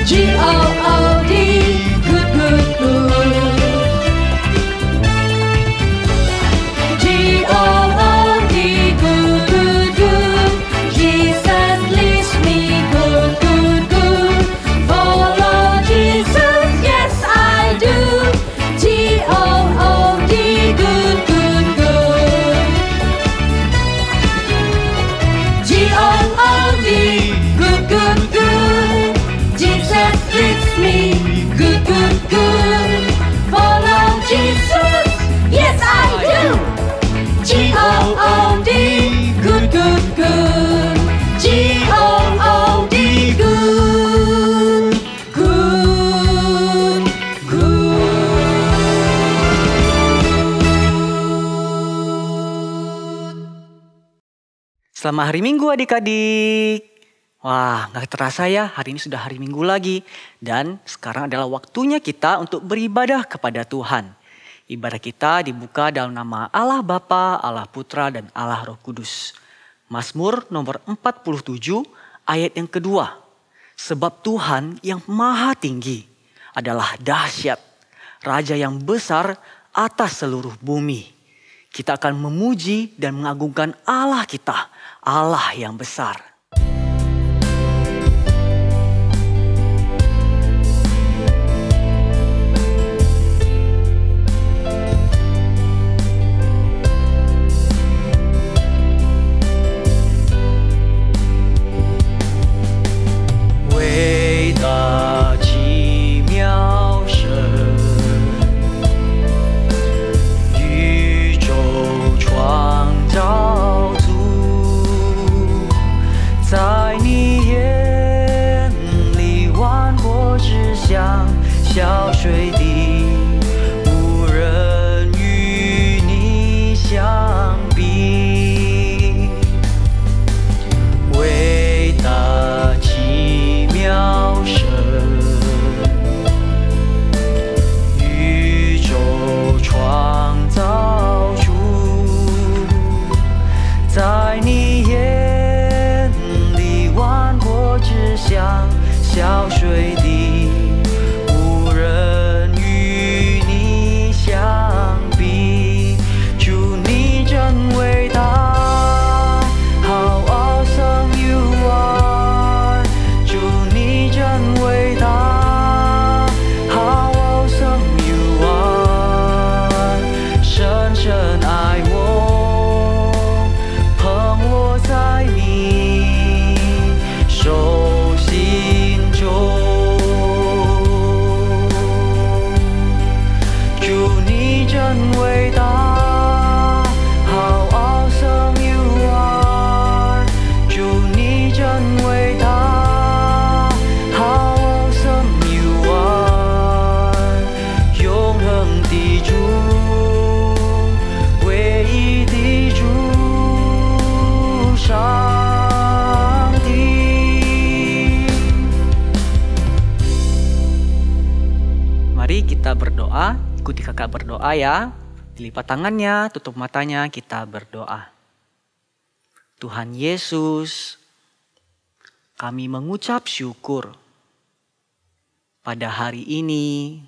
G-O-O-D, good, good, good. G-O-O-D, good, good, good. Jesus leads me, good, good, good. Follow Jesus, yes I do. G-O-O-D, good, good, good. G-O-O-D, good, good, good. Jesus leads me, good, good, good. Follow Jesus, yes I do. G-O-O-D, good, good, good. G-O-O-D, good, good, good. Selamat hari Minggu adik-adik. Wah, gak terasa ya, hari ini sudah hari Minggu lagi. Dan sekarang adalah waktunya kita untuk beribadah kepada Tuhan. Ibadah kita dibuka dalam nama Allah Bapa, Allah Putra, dan Allah Roh Kudus. Mazmur nomor 47 ayat yang kedua. Sebab Tuhan yang maha tinggi adalah dahsyat, Raja yang besar atas seluruh bumi. Kita akan memuji dan mengagungkan Allah kita, Allah yang besar. Ikuti kakak berdoa ya. Dilipat tangannya, tutup matanya, kita berdoa. Tuhan Yesus, kami mengucap syukur. Pada hari ini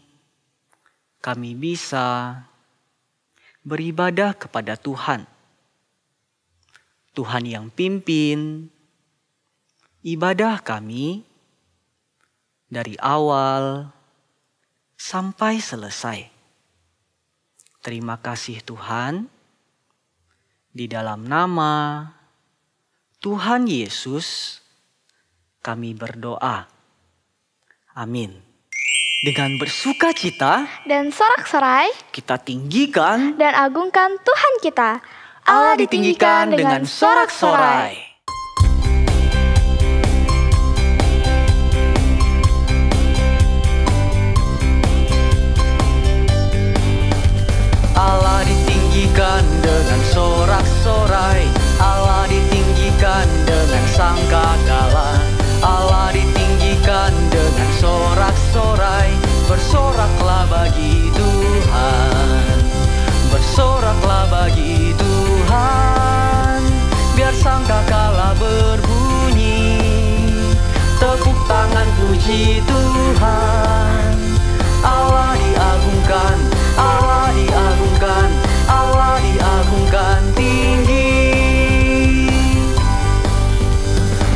kami bisa beribadah kepada Tuhan. Tuhan yang pimpin ibadah kami dari awal sampai selesai. Terima kasih Tuhan, di dalam nama Tuhan Yesus kami berdoa. Amin. Dengan bersukacita dan sorak-sorai kita tinggikan dan agungkan Tuhan kita. Allah ditinggikan dengan sorak-sorai. Allah ditinggikan dengan sorak-sorai. Allah ditinggikan dengan sangkakala. Allah ditinggikan dengan sorak-sorai. Bersoraklah bagi Tuhan, bersoraklah bagi Tuhan. Biar sangkakala puji Tuhan. Allah diagungkan, Allah diagungkan, Allah diagungkan tinggi.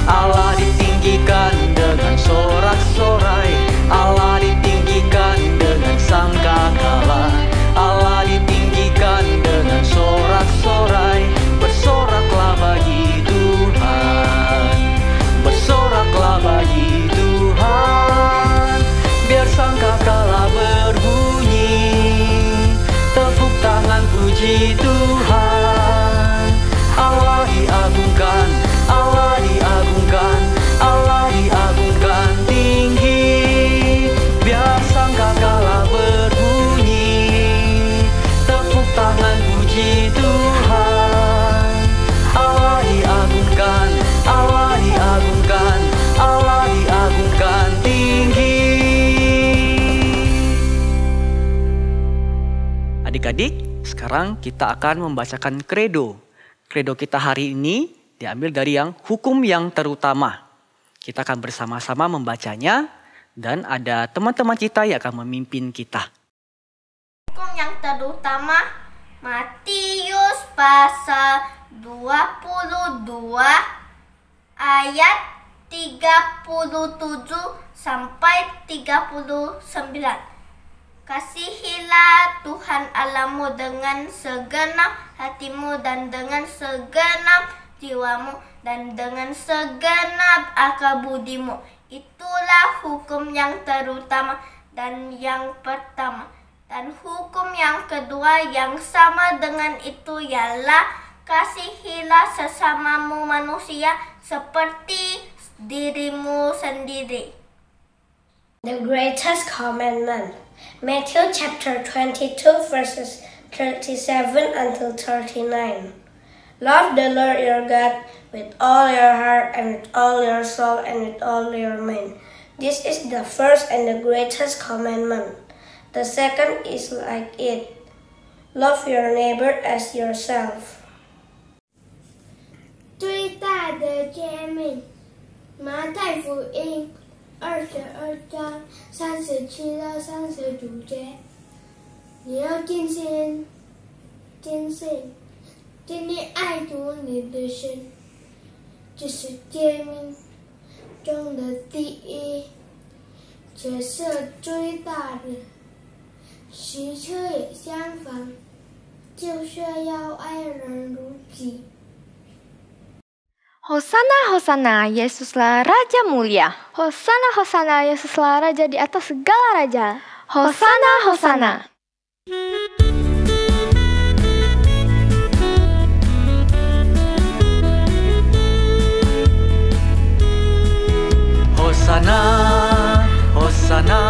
Allah ditinggikan dengan sorak-sorai, Allah ditinggikan dengan sangkakala, Allah ditinggikan dengan sorak-sorai. Bersoraklah bagi Tuhan, bersoraklah bagi Tuhan. Biar sangkakala berbunyi, tepuk tangan puji Tuhan. Allah diagungkan, Allah diagungkan, Allah diagungkan tinggi. Biar sangkakala berbunyi, tepuk tangan puji Tuhan. Allah diagungkan, Allah diagungkan, Allah diagungkan tinggi. Adik-adik, sekarang kita akan membacakan kredo. Kredo kita hari ini diambil dari yang hukum yang terutama. Kita akan bersama-sama membacanya dan ada teman-teman kita yang akan memimpin kita. Hukum yang terutama Matius pasal 22 ayat 37 sampai 39. Kasihilah Tuhan Allahmu dengan segenap hatimu dan dengan segenap jiwamu dan dengan segenap akal budimu. Itulah hukum yang terutama dan yang pertama. Dan hukum yang kedua yang sama dengan itu ialah kasihilah sesamamu manusia seperti dirimu sendiri. The greatest commandment. Matthew chapter 22 verses 37 until 39. Love the Lord your God with all your heart and with all your soul and with all your mind. This is the first and the greatest commandment. The second is like it. Love your neighbor as yourself. 最大的诫命，马太福音22章37到39节，你要尽心、尽性、尽力爱主你的神，这是诫命中的第一，且是最大的。实则也相反，就是要爱人如己。 Hosana, Hosana, Yesuslah Raja mulia. Hosana, Hosana, Yesuslah Raja di atas segala raja. Hosana, Hosana. Hosana, Hosana,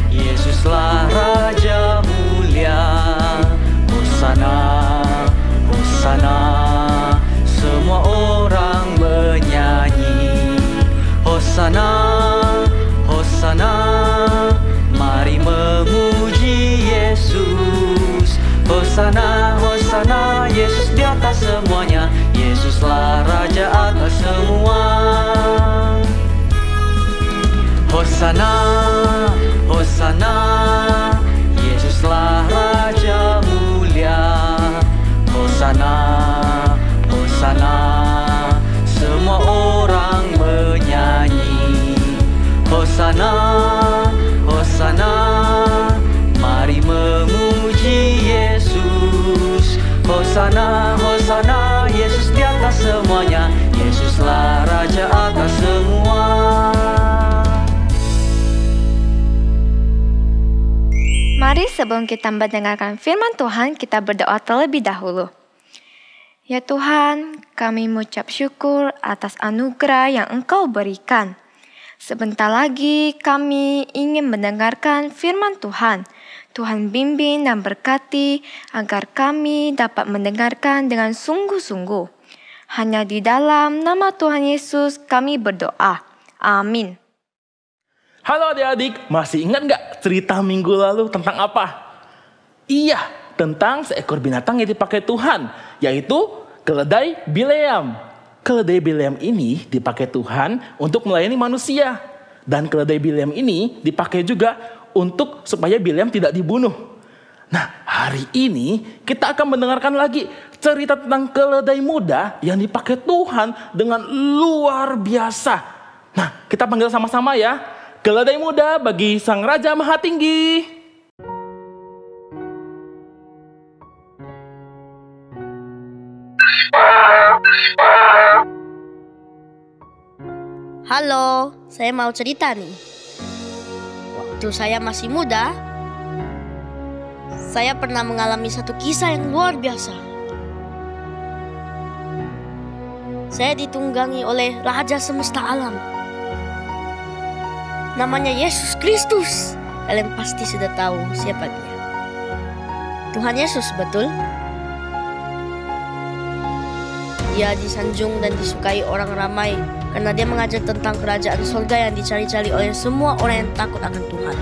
Yesuslah Raja mulia. Hosana, Hosana, semua orang menyanyi. Hosana, Hosana, mari memuji Yesus. Hosana, Hosana, Yesus di atas semuanya. Yesuslah Raja atas semua. Hosana, Hosana, Yesuslah Raja mulia. Hosana, Hosana, semua orang menyanyi. Hosana, Hosana, mari memuji Yesus. Hosana, Hosana, Yesus di atas semuanya. Yesuslah Raja atas semua. Mari sebelum kita mendengarkan firman Tuhan, kita berdoa terlebih dahulu. Ya Tuhan, kami mengucap syukur atas anugerah yang Engkau berikan. Sebentar lagi kami ingin mendengarkan firman Tuhan. Tuhan bimbing dan berkati agar kami dapat mendengarkan dengan sungguh-sungguh. Hanya di dalam nama Tuhan Yesus kami berdoa. Amin. Halo adik-adik, masih ingat nggak cerita minggu lalu tentang apa? Iya, tentang seekor binatang yang dipakai Tuhan, yaitu keledai Bileam. Keledai Bileam ini dipakai Tuhan untuk melayani manusia. Dan keledai Bileam ini dipakai juga untuk supaya Bileam tidak dibunuh. Nah, hari ini kita akan mendengarkan lagi cerita tentang keledai muda yang dipakai Tuhan dengan luar biasa. Nah, kita panggil sama-sama ya. Keledai muda bagi Sang Raja Maha Tinggi. Halo, saya mau cerita nih. Waktu saya masih muda, saya pernah mengalami satu kisah yang luar biasa. Saya ditunggangi oleh Raja Semesta Alam. Namanya Yesus Kristus. Kalian pasti sudah tahu siapa dia. Tuhan Yesus, betul? Dia disanjung dan disukai orang ramai karena dia mengajar tentang kerajaan surga yang dicari-cari oleh semua orang yang takut akan Tuhan.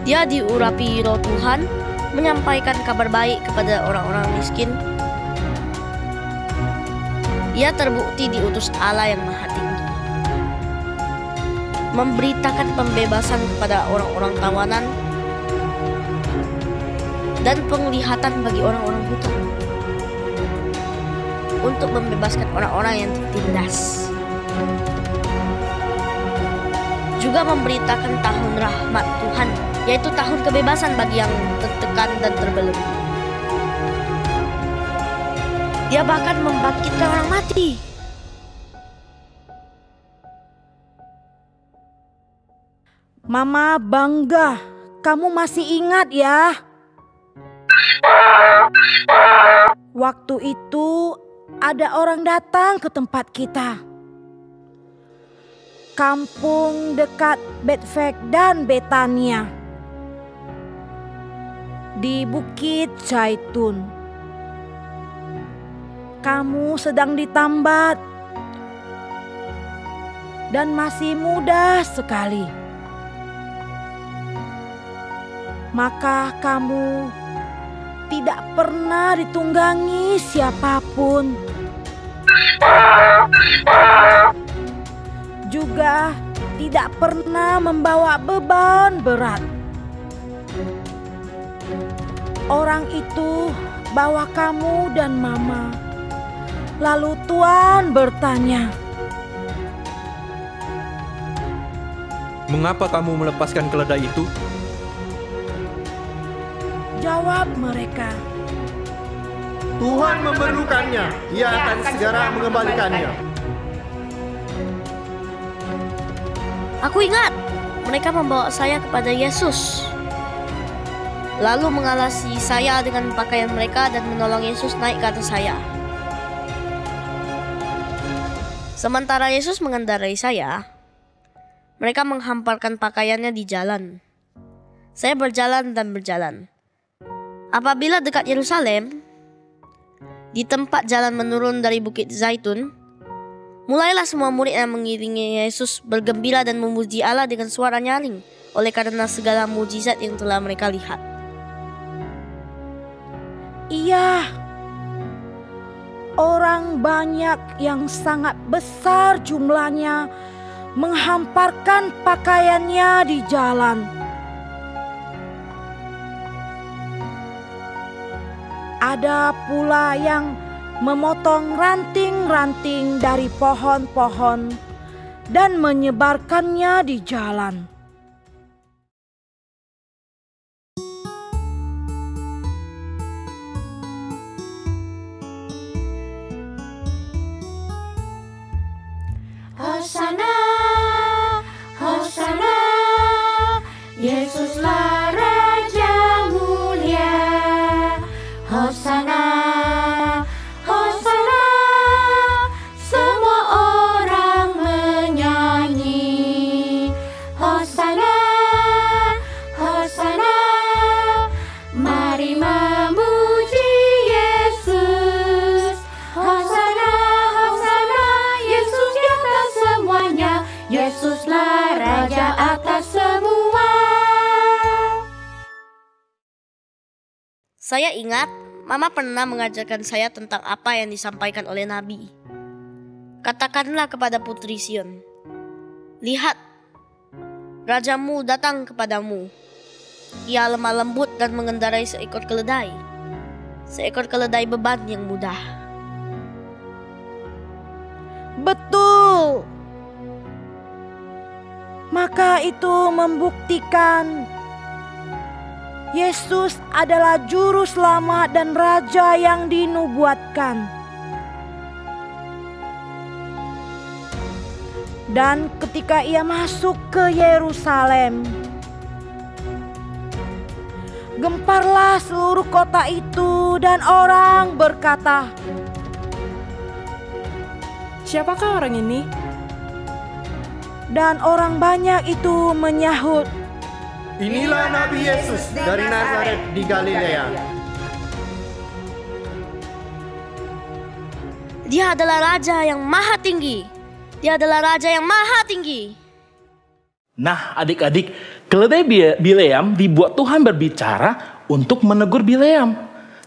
Dia diurapi Roh Tuhan, menyampaikan kabar baik kepada orang-orang miskin. Dia terbukti diutus Allah yang Maha Tinggi, memberitakan pembebasan kepada orang-orang tawanan dan penglihatan bagi orang-orang buta, untuk membebaskan orang-orang yang tertindas. Juga memberitakan tahun rahmat Tuhan, yaitu tahun kebebasan bagi yang tertekan dan terbelenggu. Dia bahkan membangkitkan orang mati. Mama bangga, kamu masih ingat ya? Waktu itu ada orang datang ke tempat kita. Kampung dekat Betfag dan Betania, di Bukit Zaitun. Kamu sedang ditambat dan masih muda sekali. Maka kamu tidak pernah ditunggangi siapapun. Juga tidak pernah membawa beban berat. Orang itu bawa kamu dan mama. Lalu Tuhan bertanya, "Mengapa kamu melepaskan keledai itu?" Jawab mereka, "Tuhan memerlukannya, Ia akan segera mengembalikannya." Aku ingat, mereka membawa saya kepada Yesus, lalu mengalasi saya dengan pakaian mereka dan menolong Yesus naik ke atas saya. Sementara Yesus mengendarai saya, mereka menghamparkan pakaiannya di jalan. Saya berjalan dan berjalan. Apabila dekat Yerusalem, di tempat jalan menurun dari Bukit Zaitun, mulailah semua murid yang mengiringi Yesus bergembira dan memuji Allah dengan suara nyaring oleh karena segala mujizat yang telah mereka lihat. Iya, orang banyak yang sangat besar jumlahnya menghamparkan pakaiannya di jalan. Ada pula yang memotong ranting-ranting dari pohon-pohon dan menyebarkannya di jalan. Hosana, Hosana, Yesuslah Raja mulia. Hosana, Hosana, semua orang menyanyi. Hosana, Hosana, mari memuji Yesus. Hosana, Hosana, Yesus di atas semuanya. Yesuslah Raja atas semua. Saya ingat, Mama pernah mengajarkan saya tentang apa yang disampaikan oleh Nabi. Katakanlah kepada putri Sion, lihat, rajamu datang kepadamu. Ia lemah lembut dan mengendarai seekor keledai beban yang mudah. Betul. Maka itu membuktikan Yesus adalah juru selamat dan raja yang dinubuatkan. Dan ketika ia masuk ke Yerusalem, gemparlah seluruh kota itu dan orang berkata, "Siapakah orang ini?" Dan orang banyak itu menyahut, Inilah Nabi Yesus dari Nazaret di Galilea. Dia adalah raja yang maha tinggi. Dia adalah raja yang maha tinggi. Nah, adik-adik, keledai Bileam dibuat Tuhan berbicara untuk menegur Bileam.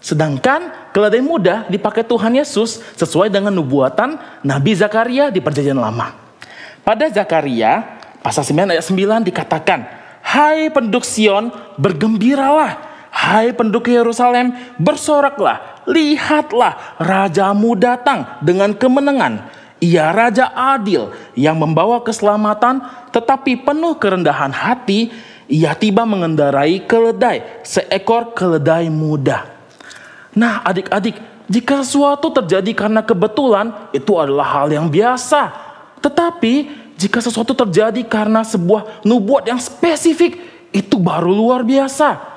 Sedangkan keledai muda dipakai Tuhan Yesus sesuai dengan nubuatan Nabi Zakaria di Perjanjian Lama. Pada Zakaria pasal 9 ayat 9 dikatakan, "Hai penduduk Sion, bergembiralah. Hai penduduk Yerusalem, bersoraklah. Lihatlah, rajamu datang dengan kemenangan. Ia raja adil yang membawa keselamatan, tetapi penuh kerendahan hati. Ia tiba mengendarai keledai, seekor keledai muda." Nah, adik-adik, jika sesuatu terjadi karena kebetulan, itu adalah hal yang biasa. Tetapi jika sesuatu terjadi karena sebuah nubuat yang spesifik, itu baru luar biasa.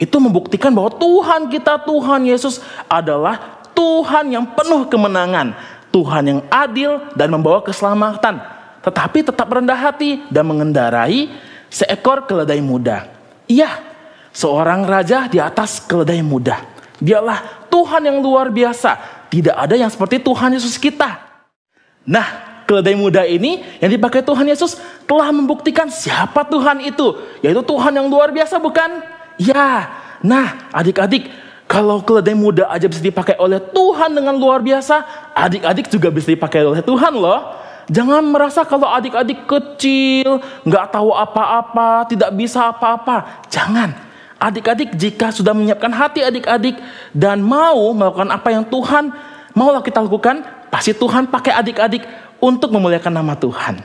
Itu membuktikan bahwa Tuhan kita, Tuhan Yesus adalah Tuhan yang penuh kemenangan. Tuhan yang adil dan membawa keselamatan, tetapi tetap rendah hati dan mengendarai seekor keledai muda. Iya, seorang raja di atas keledai muda. Dialah Tuhan yang luar biasa. Tidak ada yang seperti Tuhan Yesus kita. Nah, keledai muda ini yang dipakai Tuhan Yesus telah membuktikan siapa Tuhan itu, yaitu Tuhan yang luar biasa, bukan? Ya, nah adik-adik, kalau keledai muda aja bisa dipakai oleh Tuhan dengan luar biasa, adik-adik juga bisa dipakai oleh Tuhan loh. Jangan merasa kalau adik-adik kecil, nggak tahu apa-apa, tidak bisa apa-apa. Jangan. Adik-adik jika sudah menyiapkan hati adik-adik dan mau melakukan apa yang Tuhan mau kita lakukan, pasti Tuhan pakai adik-adik untuk memuliakan nama Tuhan.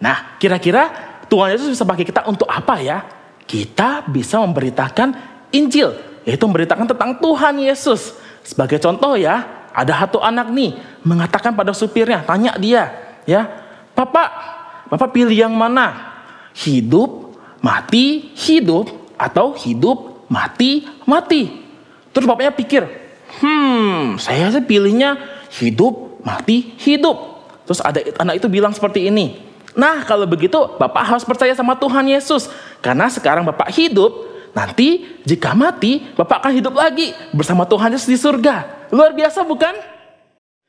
Nah, kira-kira Tuhan Yesus bisa pakai kita untuk apa ya? Kita bisa memberitakan Injil, yaitu memberitakan tentang Tuhan Yesus. Sebagai contoh ya, ada satu anak nih mengatakan pada supirnya, tanya dia, ya, Bapak pilih yang mana? Hidup, mati, hidup, atau hidup, mati, mati. Terus bapaknya pikir, saya sih pilihnya hidup, mati, hidup. Terus ada anak itu bilang seperti ini, nah kalau begitu Bapak harus percaya sama Tuhan Yesus. Karena sekarang Bapak hidup, nanti jika mati, Bapak akan hidup lagi bersama Tuhan Yesus di surga. Luar biasa bukan?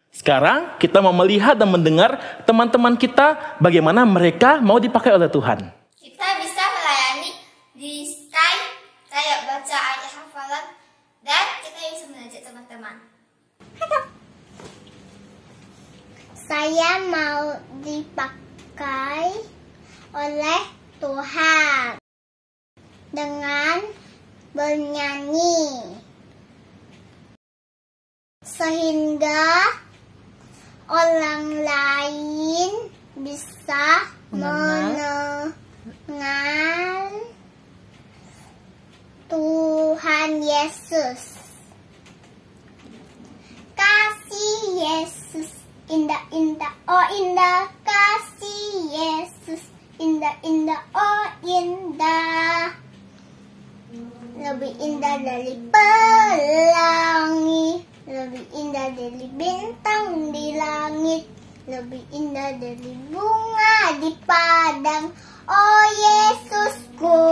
Sekarang kita mau melihat dan mendengar teman-teman kita bagaimana mereka mau dipakai oleh Tuhan. Kita bisa melayani di Skype, kayak baca ayat hafalan, dan kita bisa mengajak teman-teman. Saya mau dipakai oleh Tuhan dengan bernyanyi, sehingga orang lain bisa mengenal Tuhan Yesus. Kasih Yesus indah-indah, oh indah, kasih Yesus indah-indah, oh indah, lebih indah dari pelangi, lebih indah dari bintang di langit, lebih indah dari bunga di padang, oh Yesusku.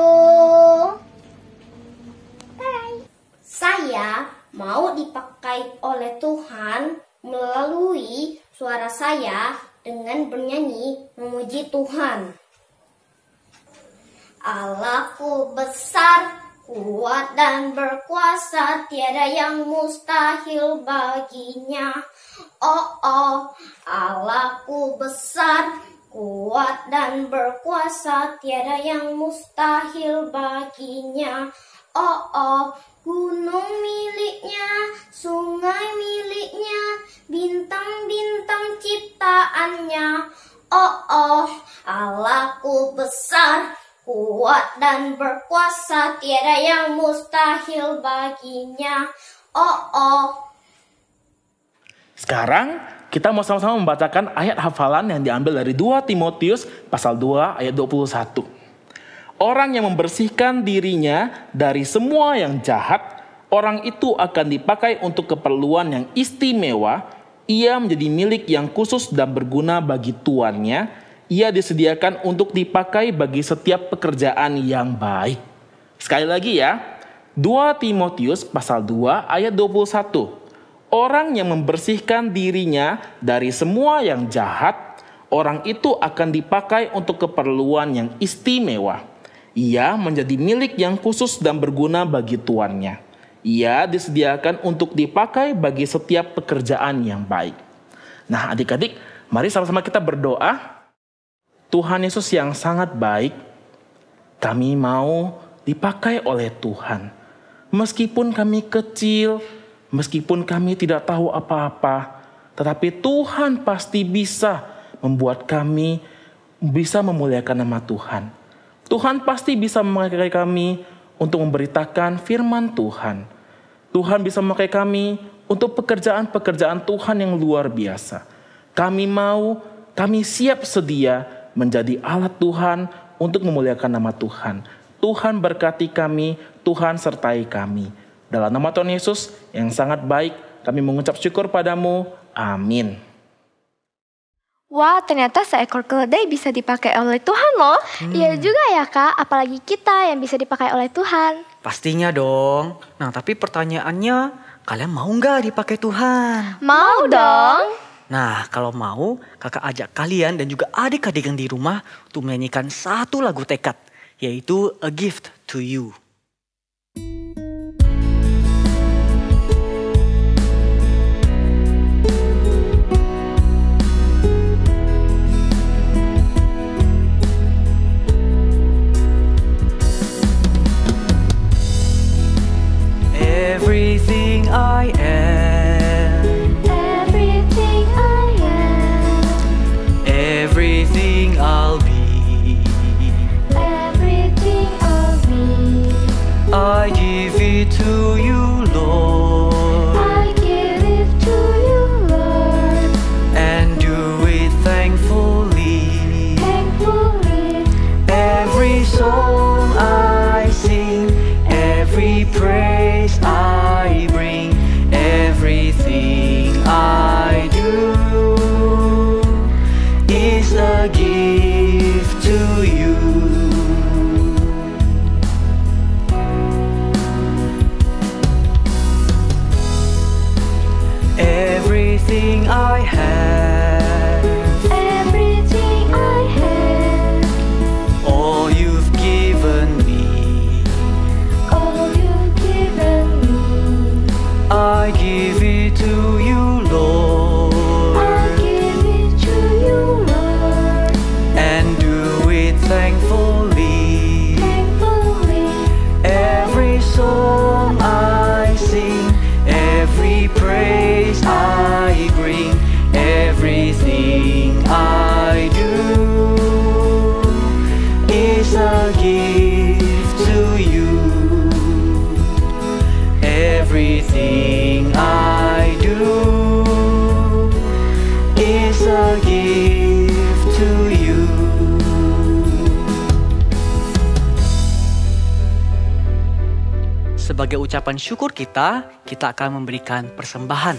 Bye. Saya mau dipakai oleh Tuhan melalui suara saya dengan bernyanyi memuji Tuhan. Allahku besar, kuat dan berkuasa, tiada yang mustahil baginya. Oh, Allahku besar, kuat dan berkuasa, tiada yang mustahil baginya. Oh, gunung miliknya, sungai miliknya, bintang-bintang ciptaannya. Oh, Allahku besar, kuat dan berkuasa, tiada yang mustahil baginya. Oh. Sekarang kita mau sama-sama membacakan ayat hafalan yang diambil dari 2 Timotius pasal 2 ayat 21. Orang yang membersihkan dirinya dari semua yang jahat, orang itu akan dipakai untuk keperluan yang istimewa. Ia menjadi milik yang khusus dan berguna bagi tuannya. Ia disediakan untuk dipakai bagi setiap pekerjaan yang baik. Sekali lagi ya, 2 Timotius pasal 2 ayat 21. Orang yang membersihkan dirinya dari semua yang jahat, orang itu akan dipakai untuk keperluan yang istimewa. Ia menjadi milik yang khusus dan berguna bagi tuannya. Ia disediakan untuk dipakai bagi setiap pekerjaan yang baik. Nah, adik-adik, mari sama-sama kita berdoa. Tuhan Yesus yang sangat baik, kami mau dipakai oleh Tuhan. Meskipun kami kecil, meskipun kami tidak tahu apa-apa, tetapi Tuhan pasti bisa membuat kami bisa memuliakan nama Tuhan. Tuhan pasti bisa memakai kami untuk memberitakan firman Tuhan. Tuhan bisa memakai kami untuk pekerjaan-pekerjaan Tuhan yang luar biasa. Kami siap sedia menjadi alat Tuhan untuk memuliakan nama Tuhan. Tuhan berkati kami, Tuhan sertai kami. Dalam nama Tuhan Yesus yang sangat baik, kami mengucap syukur padamu. Amin. Wah, ternyata seekor keledai bisa dipakai oleh Tuhan loh. Iya juga ya Kak, apalagi kita yang bisa dipakai oleh Tuhan. Pastinya dong. Nah, tapi pertanyaannya, kalian mau nggak dipakai Tuhan? Mau dong. Nah, kalau mau, kakak ajak kalian dan juga adik-adik yang di rumah untuk menyanyikan satu lagu tekad, yaitu A Gift to You. Everything I am, Everything I am, everything I'll be, everything I'll be, I give it to you, Lord, I give it to you, Lord, and do it thankfully. thankfully. Every song I sing, every praise I bring, everything I do is a gift to you. Everything I have, Everything I have, all you've given me, all you've given me, I give it to you, Lord, I give it to you, Lord, and do it thankfully. thankfully. Every song I sing, every praise I bring, everything I do is a gift to you. Everything I do is a gift to you. Sebagai ucapan syukur kita akan memberikan persembahan.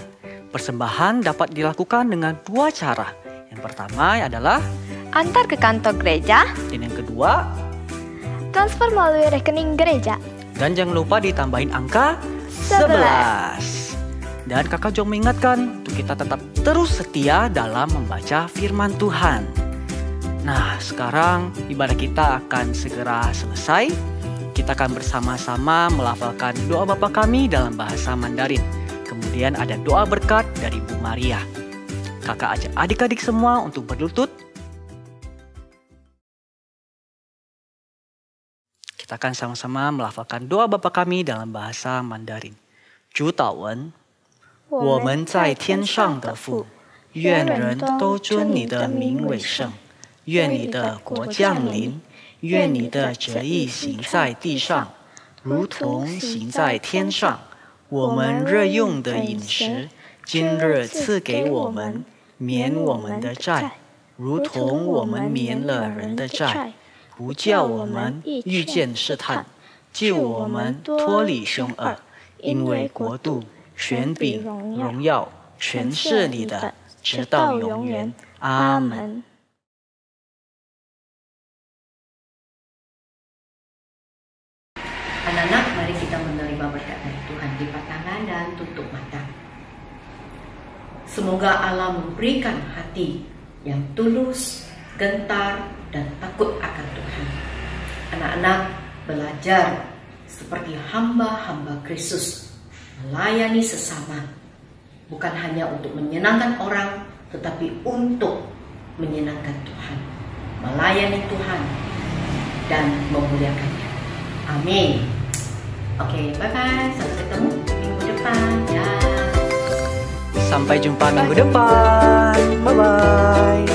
Persembahan dapat dilakukan dengan dua cara. Yang pertama adalah Antar ke kantor gereja, dan yang kedua, Transfer melalui rekening gereja. dan jangan lupa ditambahin angka 11. Dan kakak juga mengingatkan untuk kita tetap terus setia dalam membaca firman Tuhan. Nah, sekarang ibadah kita akan segera selesai. Kita akan bersama-sama melafalkan doa Bapa kami dalam bahasa Mandarin. Kemudian ada doa berkat dari Bu Maria. Kakak ajak adik-adik semua untuk berlutut. Kita akan sama-sama melafalkan doa Bapa kami dalam bahasa Mandarin. 主祷文，我们在天上的父，愿人都尊你的名为圣，愿你的国降临，愿你的旨意行在地上，如同行在天上。我们日用的饮食，今日赐给我们，免我们的债，如同我们免了人的债，不叫我们遇见试探，救我们脱离凶恶。因为国度、权柄、荣耀，全是你的，直到永远。阿门。Anak-anak, mari kita menerima berkat dari Tuhan. Lipat tangan dan tutup mata. Semoga Allah memberikan hati yang tulus, gentar, dan takut akan Tuhan. Anak-anak belajar seperti hamba-hamba Kristus, melayani sesama, bukan hanya untuk menyenangkan orang, tetapi untuk menyenangkan Tuhan, melayani Tuhan, dan memuliakannya. Amin. Oke, bye-bye. Sampai ketemu minggu depan. Ya. Sampai jumpa minggu depan. Bye-bye.